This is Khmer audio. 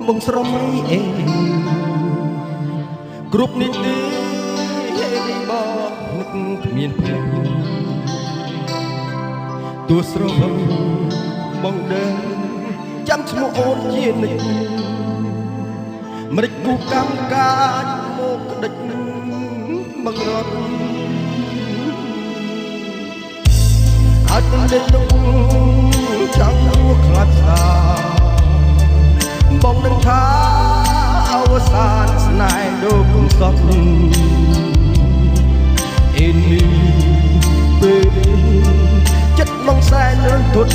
បងស្រមៃអេគ្រប់នេះទេបងនឹកគ្មានភ្លេចទោះស្រវឹងបងដើរចាំឈ្មោះអូនជានិច្ចម្រេចគូកម្មកាចមកក្តិចបង្រត់អាចមិនដេកទុកចង់ខ្លាចសាបងនឹងថាអវសានស្នេហ៍ដូចគុំសតអេនេះពេលចិត្តបងសែននឹងទុត